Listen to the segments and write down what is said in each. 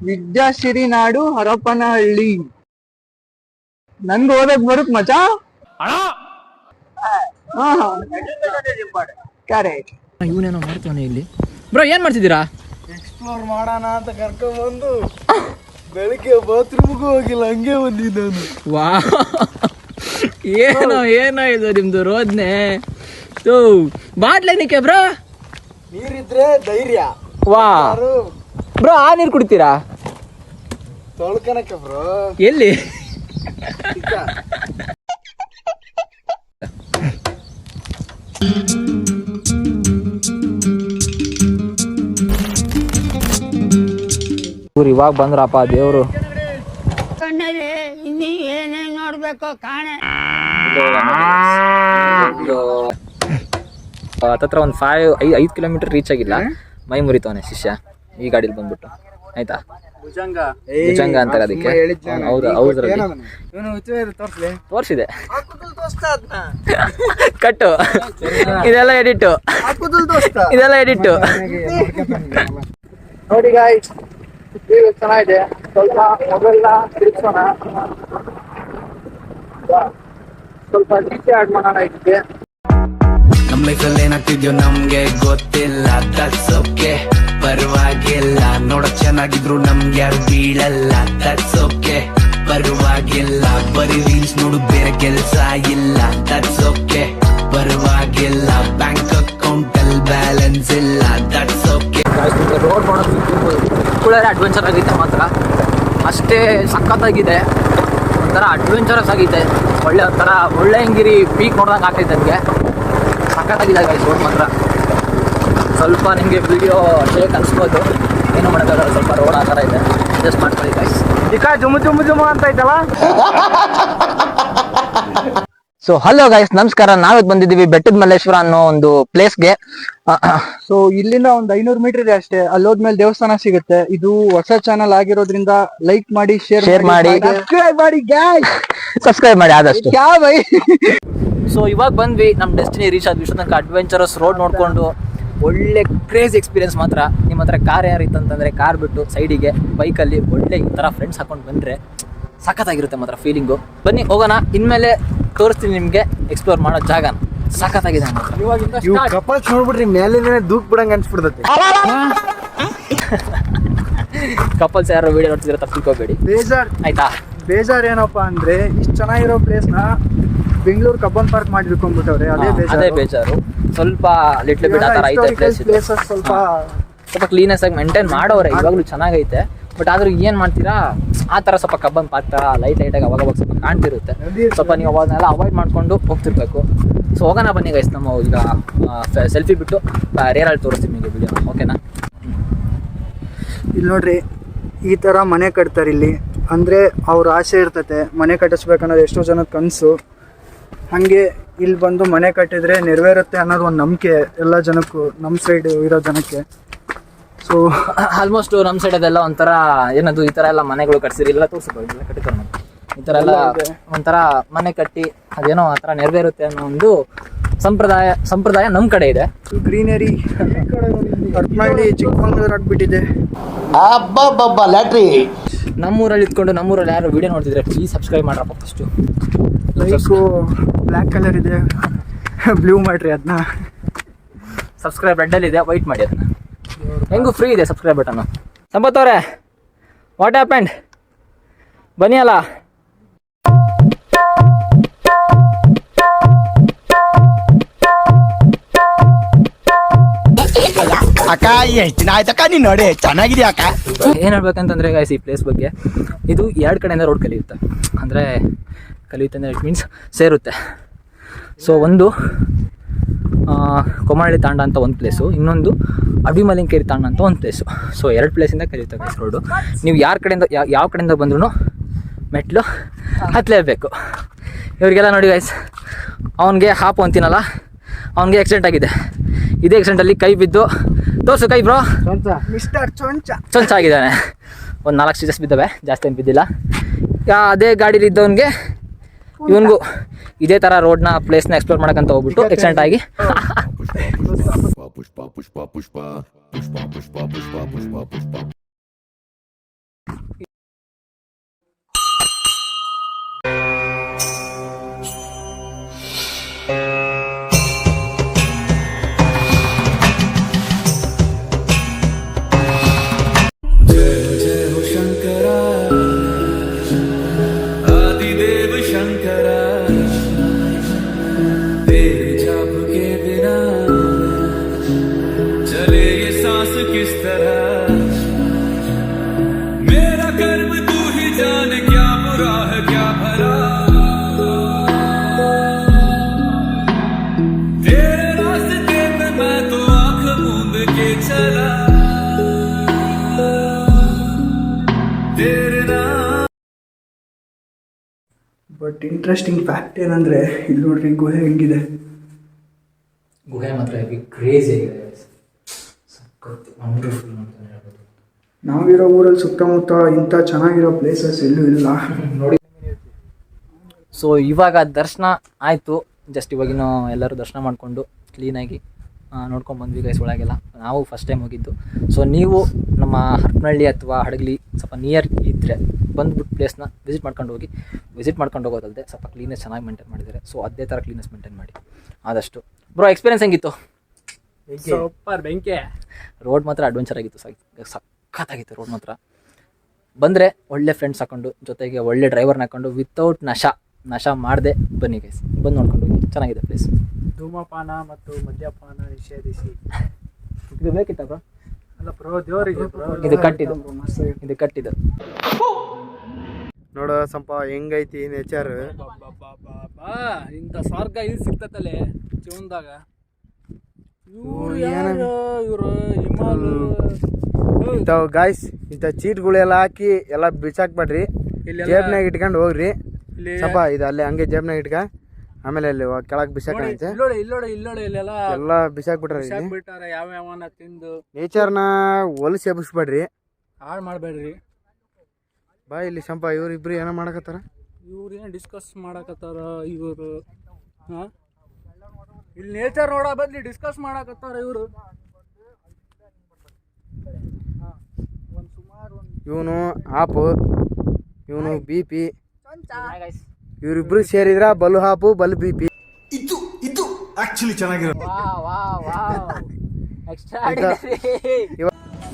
ವಿದ್ಯಾಸಿರಿ ನಾಡು ಹರಪನಹಳ್ಳಿ. ನನ್ಗೆ ಓದಕ್ ಬರುತ್ ಮಚಾ. ಕರೆಕ್ಟ್. ಇವನೇನೋ ಮಾಡ್ತಾನೆ ಇಲ್ಲಿ. ಬ್ರೋ ಏನ್ ಮಾಡ್ತಿದ್ದೀರಾ? ಎಕ್ಸ್ಪ್ಲೋರ್ ಮಾಡೋಣ ಅಂತ ಕರ್ಕೊಂಡ್ಬಂದು ಬೆಳಿಗ್ಗೆ ಬಾತ್ರೂಮ್ಗೂ ಹೋಗಿಲ್ಲ, ಹಂಗೆ ಬಂದಿದ್ದ ನಾನು. ವಾ ಏನೋ ಇದು ನಿಮ್ದು ರೋದ್ನೆ. ಬಾಟ್ಲೇನಿಕೆ ಬ್ರೋ? ನೀರಿದ್ರೆ ಧೈರ್ಯ. ವಾ ಬ್ರೋ, ಆ ನೀರು ಕುಡಿತೀರಾ? ತೊಳ್ಕನಕ್ಕೆ ಬ್ರೋ. ಎಲ್ಲಿ? ಇವಾಗ ಬಂದ್ರಪ್ಪ ದೇವ್ರು. ಏನೇನ್ ನೋಡ್ಬೇಕು ಕಾಣೆ. ಹತ್ತತ್ರ ಒಂದು 5 ಕಿಲೋಮೀಟರ್ ರೀಚ್ ಆಗಿಲ್ಲ. ಮೈ ಮುರಿತವನೆ ಶಿಷ್ಯ ಈ ಗಾಡಿಲಿ ಬಂದ್ಬಿಟ್ಟು. ಆಯ್ತಾ, ಭುಜಂಗ ಅಂತಾರೆ ಅದಕ್ಕೆ. ತೋರ್ಸಿದೆ ಕಟ್ಟು. ಇದೆಲ್ಲ ಎಡಿಟ್ಟು. ನೋಡಿ ಗಾಯ್ಸ್, ಚೆನ್ನಾಗಿದೆ. ಸ್ವಲ್ಪ ಮೊಬೈಲ್ನ ತಿರ್ಸೋಣ, ಸ್ವಲ್ಪ ಡಿಕೆ ಆಡ್ ಮಾಡೋಣ ಇದಕ್ಕೆ. ನಮ್ ಲೈಫಲ್ಲಿ ಏನಾಗ್ತಿದ್ಯೋ ನಮ್ಗೆ ಗೊತ್ತಿಲ್ಲ, ದಟ್ಸ್ ಓಕೆ, ಪರವಾಗಿಲ್ಲ. ನೋಡಕ್ ಚೆನ್ನಾಗಿದ್ರು ನಮ್ಗೆ ಯಾರು ಬೀಳಲ್ಲ, ದಟ್ಸ್ ಓಕೆ, ಪರವಾಗಿಲ್ಲ. ಬರೀ ರೀಲ್ಸ್ ನೋಡು, ಬೇರೆ ಕೆಲ್ಸ ಇಲ್ಲ, ದಟ್ಸ್ ಓಕೆ, ಪರವಾಗಿಲ್ಲ. ಬ್ಯಾಂಕ್ ಅಕೌಂಟ್ ಅಲ್ಲಿ ಬ್ಯಾಲೆನ್ಸ್ ಇಲ್ಲ, ದಟ್ಸ್ ಓಕೆ. ರೋಡ್ ನೋಡೋಕೆ ಅಡ್ವೆಂಚರ್ ಆಗೈತೆ ಮಾತ್ರ. ಅಷ್ಟೇ ಸಖತ್ತಾಗಿದೆ, ಒಂಥರ ಅಡ್ವೆಂಚರಸ್ ಆಗಿದೆ. ಒಳ್ಳೆ ಹೆಂಗಿರಿ ಪೀಕ್ ನೋಡ್ದಂಗೆ ಆಗ್ತೈತೆ ನನಗೆ. ಸಖತ್ತಾಗಿದೆ ಗೈಸ್ ರೋಡ್ ಮಾತ್ರ. ಸ್ವಲ್ಪ ನಿಮಗೆ ವಿಡಿಯೋ ಶೇಕ್ ಅನಿಸ್ಬೋದು, ಏನೂ ಮಾಡೋಕ್ಕಾಗಲ್ಲ. ಸ್ವಲ್ಪ ರೋಡ್ ಆ ಥರ ಇದೆ, ಅಡ್ಜಸ್ಟ್ ಮಾಡ್ಕೊಳ್ಳಿ ಗೈಸ್. ಜುಮು ಅಂತ ಐತಲ್ಲ. ಸೊ ಹಲೋ ಗೈಸ್, ನಮಸ್ಕಾರ. ನಾವಿದ್ ಬಂದಿದ್ದೀವಿ ಬೆಟ್ಟದ ಮಲ್ಲೇಶ್ವರ ಅನ್ನೋ ಒಂದು ಪ್ಲೇಸ್ಗೆ. ಸೊ ಇಲ್ಲಿಂದ ಒಂದು 500 ಮೀಟರ್ ಇದೆ ಅಷ್ಟೇ. ಅಲ್ಲೋದ್ಮೇಲೆ ದೇವಸ್ಥಾನ ಸಿಗುತ್ತೆ. ಇದು ಹೊಸ ಚಾನಲ್ ಆಗಿರೋದ್ರಿಂದ ಲೈಕ್ ಮಾಡಿ, ಶೇರ್ ಮಾಡಿ, ಸಬ್ಸ್ಕ್ರೈಬ್ ಮಾಡಿ ಆದಷ್ಟು. ಬೈ. ಸೊ ಇವಾಗ ಬಂದ್ವಿ, ನಮ್ಮ ಡೆಸ್ಟಿನಿ ರೀಚ್ ಆದ್ವಿ. ಇಷ್ಟು ತನಕ ಅಡ್ವೆಂಚರಸ್ ರೋಡ್ ನೋಡ್ಕೊಂಡು ಒಳ್ಳೆ ಕ್ರೇಜ್ ಎಕ್ಸ್ಪೀರಿಯನ್ಸ್ ಮಾತ್ರ. ನಿಮ್ಮ ಹತ್ರ ಕಾರ್ ಯಾರು ಇತ್ತಂತಂದ್ರೆ ಕಾರ್ ಬಿಟ್ಟು ಸೈಡಿಗೆ ಬೈಕಲ್ಲಿ ಒಳ್ಳೆ ಈ ಥರ ಫ್ರೆಂಡ್ಸ್ ಹಾಕೊಂಡು ಬಂದರೆ ಸಖತ್ತಾಗಿರುತ್ತೆ ಮಾತ್ರ ಫೀಲಿಂಗು. ಬನ್ನಿ ಹೋಗೋಣ. ಇನ್ಮೇಲೆ ತೋರಿಸ್ತೀನಿ ನಿಮಗೆ ಎಕ್ಸ್ಪ್ಲೋರ್ ಮಾಡೋ ಜಾಗನ. ಸಖತ್ತಾಗಿದೆ ಕಪಲ್ಸ್ ನೋಡ್ಬಿಟ್ರಿ ಮೇಲಿಂದ ದೂಕ್ ಬಿಡಂಗ್ ಅನ್ಸ್ಬಿಡ್ತೈತೆ. ಕಪಲ್ಸ್ ಯಾರು ವಿಡಿಯೋ ನೋಡ್ತಿದ್ರೆ ತಪ್ಪಿಕೋಬೇಡಿ. ಆಯ್ತಾ? ಬೇಜಾರ್ ಏನಪ್ಪಾ ಅಂದ್ರೆ ಇಷ್ಟು ಚೆನ್ನಾಗಿರೋ ಪ್ಲೇಸ್ನ ಬೆಂಗಳೂರು ಕಬ್ಬನ್ ಪಾರ್ಕ್ ಮಾಡಿ ಇಟ್ಕೊಂಡ್ಬಿಟ್ಟವ್ರೆ. ಅದೇ ಬೇಜಾರು. ಸ್ವಲ್ಪ ಲಿಟ್ಲ್ ಬಿಟ್ ಆ ಥರ ಐತೆ ಪ್ಲೇಸಸ್. ಸ್ವಲ್ಪ ಕ್ಲೀನೆಸ್ ಆಗಿ ಮೇಂಟೈನ್ ಮಾಡೋರೆ, ಇವಾಗಲೂ ಚೆನ್ನಾಗೈತೆ. ಬಟ್ ಆದ್ರೂ ಏನು ಮಾಡ್ತೀರಾ, ಆ ಥರ ಸ್ವಲ್ಪ ಕಬ್ಬನ್ ಪಾರ್ಕ್ ಥರ ಲೈಟಾಗಿ ಅವಾಗ ಸ್ವಲ್ಪ ಕಾಣ್ತಿರುತ್ತೆ. ಸ್ವಲ್ಪ ನೀವು ಅವಾಗನ್ನೆಲ್ಲ ಅವಾಯ್ಡ್ ಮಾಡ್ಕೊಂಡು ಹೋಗ್ತಿರ್ಬೇಕು. ಸೊ ಹೋಗೋಣ ಬನ್ನಿ ಗೈಸ್. ನಮ್ಮ ಈಗ ಸೆಲ್ಫಿ ಬಿಟ್ಟು ರೇರಲ್ಲಿ ತೋರಿಸ್ತೀವಿ ನಿಮಗೆ ವಿಡಿಯೋ, ಓಕೆನಾ? ಇಲ್ಲಿ ನೋಡ್ರಿ, ಈ ಥರ ಮನೆ ಕಟ್ತಾರೆ ಇಲ್ಲಿ. ಅಂದರೆ ಅವ್ರ ಆಸೆ ಇರ್ತತೆ ಮನೆ ಕಟ್ಟಿಸ್ಬೇಕನ್ನೋದು ಎಷ್ಟೋ ಜನದ ಕನಸು. ಹಾಗೆ ಇಲ್ಲಿ ಬಂದು ಮನೆ ಕಟ್ಟಿದ್ರೆ ನೆರವೇರುತ್ತೆ ಅನ್ನೋದು ಒಂದು ನಂಬಿಕೆ ಎಲ್ಲ ಜನಕ್ಕೂ, ನಮ್ಮ ಸೈಡ್ ಇರೋ ಜನಕ್ಕೆ. ಸೊ ಆಲ್ಮೋಸ್ಟ್ ನಮ್ಮ ಸೈಡ್ ಅದೆಲ್ಲ ಒಂಥರ ಏನದು ಈ ಥರ ಎಲ್ಲ ಮನೆಗಳು ಕಟ್ಸಿರಿ, ಎಲ್ಲ ತೋರಿಸ್ಬೋದು, ಎಲ್ಲ ಕಟ್ಟಿತಾರೆ. ಈ ಥರ ಎಲ್ಲ ಒಂಥರ ಮನೆ ಕಟ್ಟಿ ಅದೇನೋ ಆ ಥರ ನೆರವೇರುತ್ತೆ ಅನ್ನೋ ಒಂದು ಸಂಪ್ರದಾಯ ನಮ್ಮ ಕಡೆ ಇದೆ. ಗ್ರೀನರಿ ಹರಪನಹಳ್ಳಿ ಚಿಕ್ಕಮಂಗ್ಳೂರು ಆಗ್ಬಿಟ್ಟಿದೆ. ಲ್ಯಾಟ್ರಿ ನಮ್ಮೂರಲ್ಲಿ ಇದ್ಕೊಂಡು ನಮ್ಮೂರಲ್ಲಿ ಯಾರು ವಿಡಿಯೋ ನೋಡ್ತಿದ್ರೆ ಪ್ಲೀಸ್ ಸಬ್ಸ್ಕ್ರೈಬ್ ಮಾಡ್ರಪ್ಪ. ಫಸ್ಟು ಲೈಕು ಬ್ಲ್ಯಾಕ್ ಕಲರ್ ಇದೆ, ಬ್ಲೂ ಮಾಡಿರಿ ಅದನ್ನ. ಸಬ್ಸ್ಕ್ರೈಬ್ ರೆಡ್ಡಲ್ಲಿದೆ, ವೈಟ್ ಮಾಡಿ ಅದನ್ನ. ಹೆಂಗೂ ಫ್ರೀ ಇದೆ ಸಬ್ಸ್ಕ್ರೈಬ್ ಬಟನ್ನು. ಸಂಪತ್ ಅವರೇ, ವಾಟ್ ಹ್ಯಾಪೆಂಡ್? ಬನ್ನಿ ಅಲ್ಲ. ಅಕ್ಕ ಎಷ್ಟು ದಿನ ಆಯ್ತಕ್ಕ ನೀನು ನೋಡಿ ಚೆನ್ನಾಗಿದೆಯಾ ಅಕ್ಕ? ಏನು ಹೇಳ್ಬೇಕಂತಂದ್ರೆ ಗೈಸ್, ಈ ಪ್ಲೇಸ್ ಬಗ್ಗೆ ಇದು 2 ಕಡೆಯಿಂದ ರೋಡ್ ಕಲಿಯುತ್ತೆ. ಅಂದರೆ ಕಲಿಯುತ್ತೆ ಅಂದರೆ ಇಟ್ ಮೀನ್ಸ್ ಸೇರುತ್ತೆ. ಸೊ ಒಂದು ಕೊಮರಳ್ಳಿ ತಾಂಡ ಅಂತ ಒಂದು ಪ್ಲೇಸು, ಇನ್ನೊಂದು ಅಭಿಮಲಿಂಗೇರಿ ತಾಂಡ ಅಂತ ಒಂದು ಪ್ಲೇಸು. ಸೊ 2 ಪ್ಲೇಸಿಂದ ಕಲಿಯುತ್ತೆ ಗೈಸ್ ರೋಡು. ನೀವು ಯಾವ ಕಡೆಯಿಂದ ಬಂದ್ರೂ ಮೆಟ್ಲು ಹತ್ತಲೇಬೇಕು. ಇವರಿಗೆಲ್ಲ ನೋಡಿ ಗೈಸ್, ಅವನಿಗೆ ಹಾಪು ಅಂತೀನಲ್ಲ, ಅವನಿಗೆ ಆಕ್ಸಿಡೆಂಟ್ ಆಗಿದೆ. ಇದೇ ಆಕ್ಸಿಡೆಂಟಲ್ಲಿ ಕೈ ಬಿದ್ದು, ತೋರಿಸು ಕೈ ಬ್ರೋ, ಮಿಸ್ಟರ್ ಚೊಂಚ ಆಗಿದ್ದಾನೆ. ಒಂದು 4 ಸ್ಟಿಚಸ್ ಬಿದ್ದಾವೆ, ಜಾಸ್ತಿ ಏನು ಬಿದ್ದಿಲ್ಲ. ಅದೇ ಗಾಡೀಲಿ ಇದ್ದವನಿಗೆ ಇವನಿಗೂ ಇದೇ ಥರ ರೋಡ್ನ ಪ್ಲೇಸ್ನ ಎಕ್ಸ್ಪ್ಲೋರ್ ಮಾಡೋಕ್ಕಂತ ಹೋಗ್ಬಿಟ್ಟು ಆಕ್ಸಿಡೆಂಟ್ ಆಗಿ आदिदेव शंकरा तेरे जाप के बिना चले ये सांस किस तरह मेरा कर्म तू ही जाने क्या बुरा है क्या भला तेरे रास्ते पे मैं तो आंख मूंद के चला तेरे नाम ಬಟ್ ಇಂಟ್ರೆಸ್ಟಿಂಗ್ ಫ್ಯಾಕ್ಟ್ ಏನಂದರೆ ಇಲ್ಲಿ ನೋಡ್ರಿ ಗುಹೆ ಹೆಂಗಿದೆ. ಗುಹೆ ಮಾತ್ರ ಕ್ರೇಜಿ ಆಗಿದೆ, ಸಖತ್ ವಂಡರ್ಫುಲ್ ಅಂತ ಹೇಳ್ಬೋದು. ನಾವಿರೋ ಊರಲ್ಲಿ ಸುತ್ತಮುತ್ತ ಇಂಥ ಚೆನ್ನಾಗಿರೋ ಪ್ಲೇಸಸ್ ಎಲ್ಲೂ ಇಲ್ಲ ನೋಡಿ. ಸೊ ಇವಾಗ ದರ್ಶನ ಆಯಿತು, ಜಸ್ಟ್ ಇವಾಗಿನ ಎಲ್ಲರೂ ದರ್ಶನ ಮಾಡಿಕೊಂಡು ಕ್ಲೀನಾಗಿ ನೋಡ್ಕೊಂಡು ಬಂದ್ವಿ ಗೈಸ್ ಒಳಗೆಲ್ಲ. ನಾವು ಫಸ್ಟ್ ಟೈಮ್ ಹೋಗಿದ್ದು. ಸೊ ನೀವು ನಮ್ಮ ಹರಪನಹಳ್ಳಿ ಅಥವಾ ಹಡಗಲಿ ಸ್ವಲ್ಪ ನಿಯರ್ ಇದ್ದರೆ ಬಂದುಬಿಟ್ಟು ಪ್ಲೇಸ್ನ ವಿಸಿಟ್ ಮಾಡ್ಕೊಂಡು ಹೋಗಿ. ವಿಸಿಟ್ ಮಾಡ್ಕೊಂಡು ಹೋಗೋದಲ್ಲದೆ ಸ್ವಲ್ಪ ಕ್ಲೀನೆಸ್ ಚೆನ್ನಾಗಿ ಮೇಂಟೈನ್ ಮಾಡಿದ್ದಾರೆ. ಸೊ ಅದೇ ಥರ ಕ್ಲೀನೆಸ್ ಮೇಂಟೈನ್ ಮಾಡಿ ಆದಷ್ಟು. ಬ್ರೋ ಎಕ್ಸ್ಪೀರಿಯನ್ಸ್ ಹೆಂಗಿತ್ತು? ಸೂಪರ್ ಬೆಂಕಿ. ರೋಡ್ ಮಾತ್ರ ಅಡ್ವೆಂಚರ್ ಆಗಿತ್ತು, ಸಖತ್ತಾಗಿತ್ತು ರೋಡ್ ಮಾತ್ರ. ಬಂದರೆ ಒಳ್ಳೆ ಫ್ರೆಂಡ್ಸ್ ಹಾಕೊಂಡು ಜೊತೆಗೆ ಒಳ್ಳೆ ಡ್ರೈವರ್ನ ಹಾಕೊಂಡು ವಿತೌಟ್ ನಶಾ ಮಾಡದೆ ಬನ್ನಿ ಗೈಸ್, ಬಂದು ನೋಡ್ಕೊಂಡು ಹೋಗಿ. ಚೆನ್ನಾಗಿದೆ ಪ್ಲೇಸ್. ಧೂಮಪಾನ ಮತ್ತು ಮದ್ಯಪಾನ ನಿಷೇಧಿಸಿ. ಇದು ಬೇಕಿತ್ತ ಬ್ರೋ? ಅಲ್ಲ ಬ್ರೋ, ದೇವರಿಗೆ ಇದು ಕಟ್ಟಿದ್ದು ನೋಡೋ ಸ್ವಲ್ಪ ಹೆಂಗೈತಿ ನೇಚರ್. ಇಂಥ ಸ್ವರ್ಗ ಇದು ಸಿಗ್ತತಲೆ ಜೀವನದಾಗ. ಇವರು ಇಂಥವು ಗಾಯ್ಸ್, ಇಂಥ ಚೀಟ್ಗಳೆಲ್ಲ ಹಾಕಿ ಎಲ್ಲ ಬಿಸಾಕ್ಬೇಡ್ರಿ, ಜೇಬ್ನಾಗ ಇಟ್ಕೊಂಡು ಹೋಗ್ರಿ. ಸ್ವಲ್ಪ ಇದು ಅಲ್ಲೇ ಹಂಗೆ ಜೇಬ್ನಾಗ ಇಟ್ಕ, ಆಮೇಲೆ ಅಲ್ಲಿ ಕೆಳಗೆ ಬಿಸಾಕಂತೆ ಇಲ್ಲೋಡೆ ಇಲ್ಲೆಲ್ಲ ಎಲ್ಲ ಬಿಸಾಕ್ಬಿಟ್ರಿ. ಬಿಟ್ಟಾರ ಯಾವ್ಯಾವನ ತಿಂದು ನೇಚರ್ನ ಹೊಲಸಿ ಎಬ್ಬಿಸ್ಬೇಡ್ರಿ, ಹಾಳು ಮಾಡಬೇಡ್ರಿ. ಬಾ ಇಲ್ಲಿ ಸಂಪ ಇವ್ರಿಬ್ರು ಏನೋ ಮಾಡಕತ್ತಾರ. ಇವ್ರು ಏನು ಡಿಸ್ಕಸ್ ಮಾಡಕತ್ತಾರ ಇವರು. ಹಾಂ, ಇಲ್ಲಿ ನೇಚರ್ ನೋಡೋ ಬದ್ಲಿ ಡಿಸ್ಕಸ್ ಮಾಡಕತ್ತಾರ ಇವರು. ಇವನು ಆಪು, ಇವನು ಬಿ ಪಿ, ಇವರಿಬ್ರು ಸೇರಿದ್ರ ಬಲು ಹಾಪು ಬಲು ಬಿ ಪಿ. ಇದು ಆಕ್ಚುಲಿ ಚೆನ್ನಾಗಿರೋ.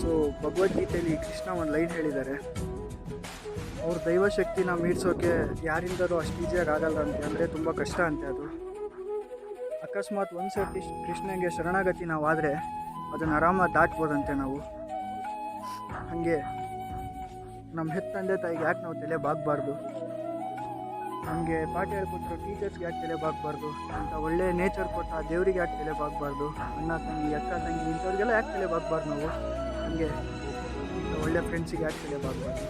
ಸೊ ಭಗವದ್ಗೀತೆಯಲ್ಲಿ ಕೃಷ್ಣ ಒಂದು ಲೈನ್ ಹೇಳಿದ್ದಾರೆ, ಅವ್ರ ದೈವಶಕ್ತಿನ ಮೀರ್ಸೋಕೆ ಯಾರಿಂದಲೂ ಅಷ್ಟು ಈಸಿಯಾಗಿ ಆಗಲ್ಲ ಅಂತೆ, ಅಂದರೆ ತುಂಬ ಕಷ್ಟ ಅಂತೆ ಅದು. ಅಕಸ್ಮಾತ್ ಒಂದು ಸರ್ತಿ ಕೃಷ್ಣನಿಗೆ ಶರಣಾಗತಿ ನಾವು ಆದರೆ ಅದನ್ನು ಆರಾಮಾಗಿ ದಾಟ್ಬೋದಂತೆ ನಾವು. ಹಾಗೆ ನಮ್ಮ ಹೆತ್ತ ತಂದೆ ತಾಯಿಗೆ ಯಾಕೆ ನಾವು ತಲೆ ಬಾಗಬಾರ್ದು, ನಮಗೆ ಪಾಠ ಹೇಳ್ಕೊಟ್ರು ಟೀಚರ್ಸ್ಗೆ ಯಾಕೆ ತಲೆ ಬಾಗಬಾರ್ದು, ಅಂತ ಒಳ್ಳೆ ನೇಚರ್ ಕೊಟ್ಟ ದೇವರಿಗೆ ಯಾಕೆ ತಲೆ ಬಾಗಬಾರ್ದು, ಅಣ್ಣ ತಂಗಿ ಅಕ್ಕ ತಂಗಿ ಇಂಥವ್ರಿಗೆಲ್ಲ ಯಾಕೆ ತಲೆ ಬಾಗಬಾರ್ದು ನಾವು, ಹಾಗೆ ಒಳ್ಳೆ ಫ್ರೆಂಡ್ಸಿಗೆ ಯಾಕೆ ತಲೆ ಬಾಗಬಾರ್ದು.